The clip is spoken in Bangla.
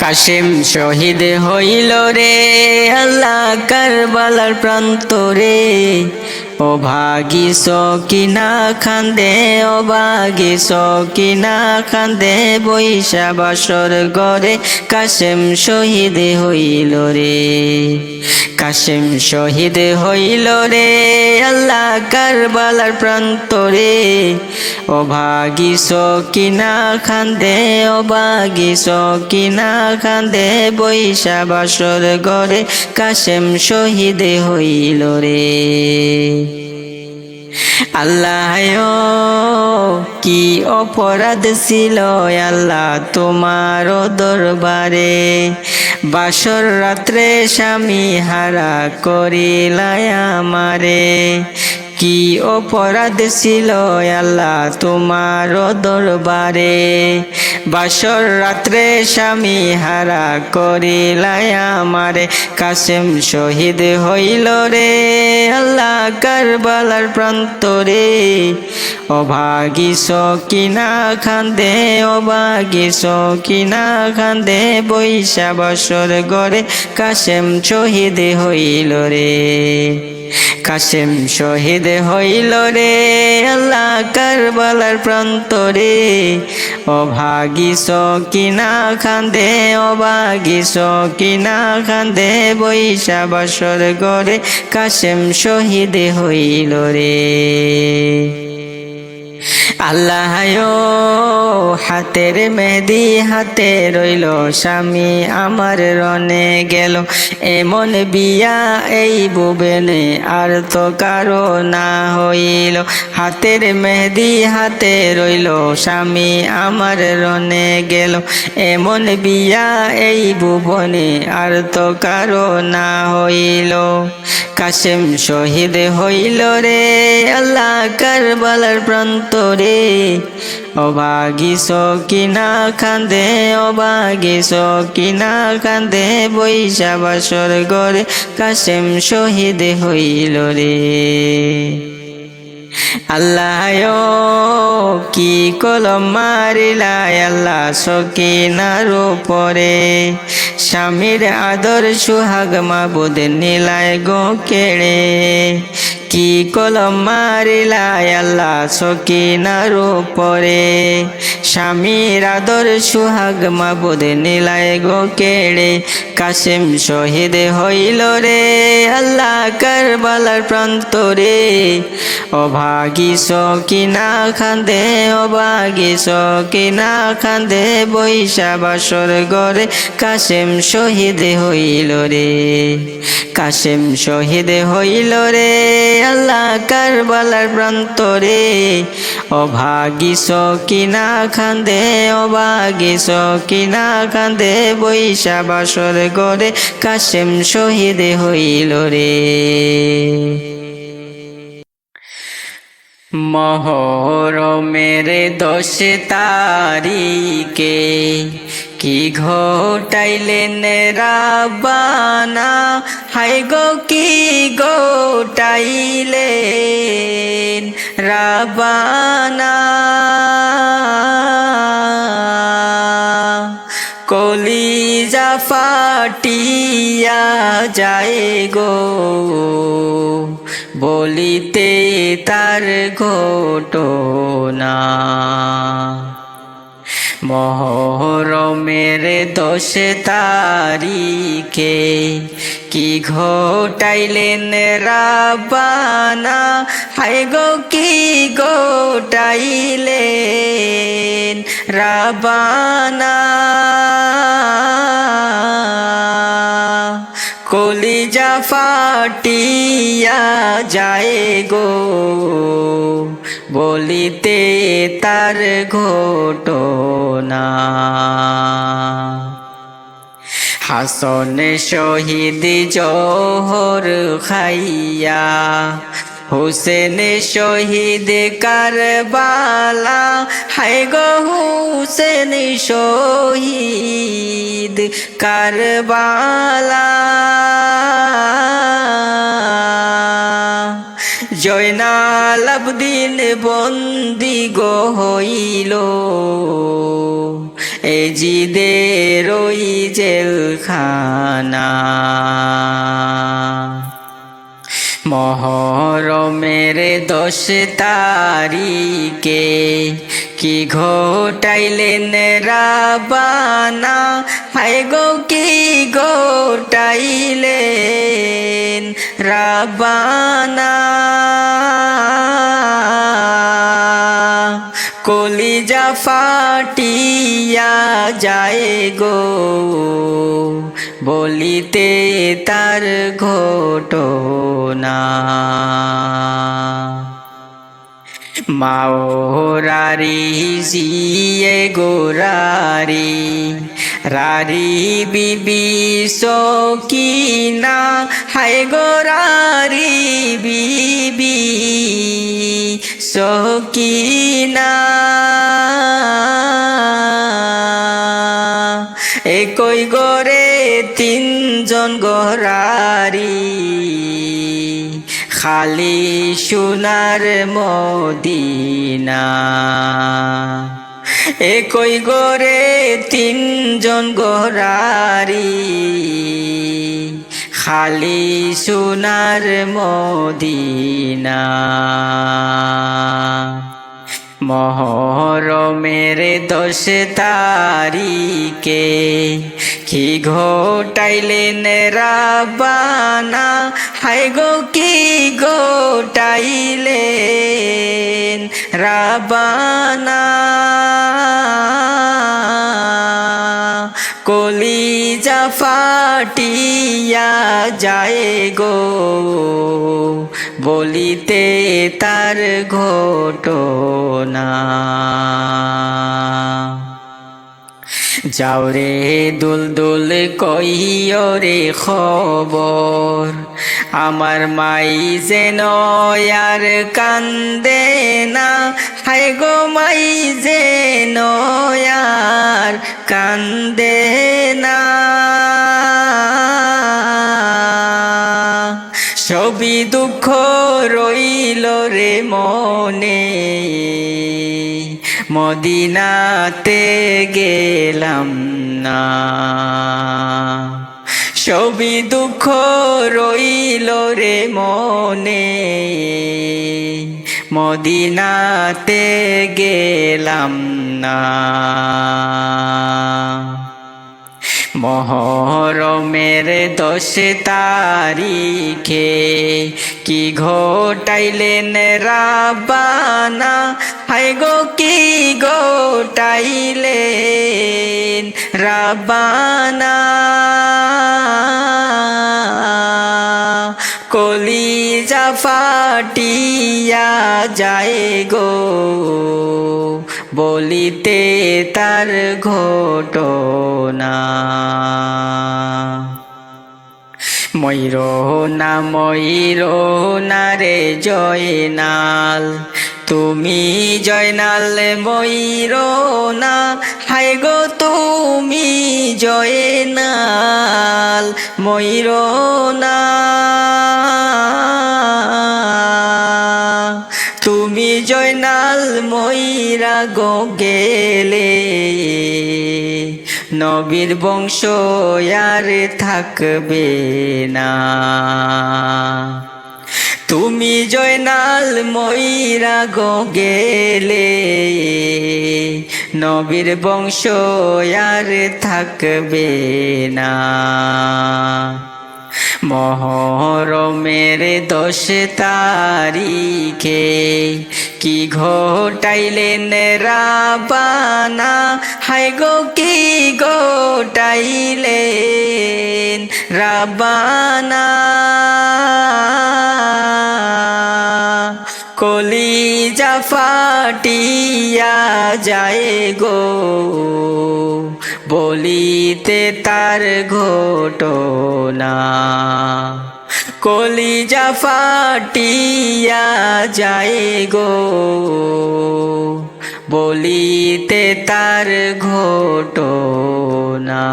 কাশেম শহীদ হইল রে আল্লাহ কারবালার প্রান্তরে। ও ভাগি সকিনা খান্দে, ও ভাগি সকিনা খান্দে, বৈশা বাসর গরে কাশেম শহীদ হইল রে। কাশেম শহীদ হইল রে আল্লাহ কারবালার প্রান্তরে। ও ভাগি সকিনা খান্দে, ও ভাগি সকিনা খান্দে, বৈশা বাসর গরে কাশেম শহীদ হইল রে। আল্লাহ কি অপরাধ ছিল আল্লাহ তোমার দরবারে, বাসর রাত্রে স্বামী হারা করিলাই আমারে। কি অপরাধ ছিল আল্লাহ তোমার দরবারে, বাসর রাত্রে স্বামী হারা করিলাই আমারে। কাশেম শহীদ হইল রে আল্লাহ কারবালার প্রান্তরে। ও ভাগি সকিনা খান্দে, ও ভাগি সকিনা খান্দে, বৈশা বছর গড়ে কাশেম শহীদ হইল রে। কাশেম শহীদ হইল রে আল্লাহ কারবালার প্রান্তরে। ও ভাগি সকিনা খান্দে, ও ভাগি সকিনা খান্দে, বৈশা বছর গড়ে কাশেম শহীদ হইল রে। আল্লাহ হাতের মেহেদি হাতে রইল, স্বামী আমার রনে গেল। এমন বিয়া এই ভুবনে আর তো কারো না হইল। হাতের মেহেদি হাতে রইল, স্বামী আমার রনে গেল। এমন বিয়া এই ভুবনে আর তো কারো না হইল। কাশেম শহীদ হইল রে আল্লাহ কারবালার প্রান্তরে। ও ভাগি সকিনা খান্দে, ও ভাগি সকিনা খান্দে, বৈশা বাসর গড়ে কাশেম শহীদ হইল রে। আল্লাহ কি কলম মারিলাই আল্লাহ সকিনার উপরে। স্বামীর আদর সুহাগ মাবুদ নিলায় গো কেড়ে। কি কলম মারিলাই আল্লাহ সকিনার উপরে। স্বামীর আদর সুহাগ মাবুদ নিলায় গো কেড়ে। কাশেম শহীদ হইল রে আল্লাহ কারবালার প্রান্তরে। ও ভাগি সকিনা খান্দে, ও ভাগি সকিনা খান্দে, বৈশা বাসর গড়ে কাশেম শহীদ হইল রে। কাশেম শহীদ হইল রে আল্লাহ কারবালার প্রান্তরে। ও ভাগি সকিনা খান্দে, ও ভাগি সকিনা খান্দে, বৈশা বাসর গড়ে কাশেম শহীদ হইল রে। মহরমের 10 তারিখে কি ঘটাইলেন রাব্বানা, হায় গো কি ঘটাইলেন রাব্বানা। কলিজা ফাটিয়া যায় গো বলিতে তার ঘটনা। মহরমের 10 তারিখে কি ঘটাইলেন রাব্বানা, হায় গো কি ঘটাইলেন রাব্বানা। কলিজা ফাটিয়া যায় গো বলিতে তার ঘটনা। হাসন শহীদ জোহর খাইয়া, হুসেন শহীদ কারবালা, হায় গো হুসেন শহীদ কারবালা। জয়নাল আবদিন বন্দি গো হইল, এ জিদের ওই জেলখানা। মহরমের 10 তারিখে কি ঘটাইলেন রাবানা, হায় গো কি ঘটাইলেন রাবানা। কলিজা ফাটিয়া যায় গো বলিতে তার ঘটনা। মাওরারি জিয়ে গোরারি রারি বিবি সকিনা, হায় গোরারি বিবি সকিনা। একই গরে 3 জন গোরারি, খালি সোনার মদিনা। একই গরে 3 জন গোরারি, খালি সোনার মদিনা। মহরমের 10 তারিখে কি ঘটাইলেন রাবানা, হায় গো কি ঘটাইলেন রাবানা। কলিজা ফাটিয়া যায় গো বলিতে তার ঘটনা। যাও রে দুলদুল কইও রে খবর, আমার মাই যেন আর কান্দে না, হায় গো মাই যেন আর কান্দে না। সবই দুঃখ রইল রে মনে, মদিনাতে গেলাম না। সবই দুঃখ রইল রে মনে, মদিনাতে গেলাম না। মহরমের 10 তারিখে কি ঘটাইলেন রাবানা, হায় গো কি ঘটাইলেন রাবানা। কলিজা ফাটিয়া যায় গো বলিতে তার ঘটনা। ময়ূর না রে জয়নাল, তুমি জয়নাল ময়ূর না, হায় গো তুমি জয়নাল ময়ূর না। তুমি জয়নাল ময়রা গো গেলে, নবীর বংশ আর থাকবে না। তুমি জয়নাল ময়রা গো গেলে, নবীর বংশ আর থাকবে না। মহরমের 10 তারিখে কি ঘটাইলেন রাবানা, হায় গো কি ঘটাইলেন রাবানা। কলিজা ফাটিয়া যায় গো বলিতে তার ঘটনা। কলিজা ফাটিয়া যায় গো বলিতে তার ঘটনা।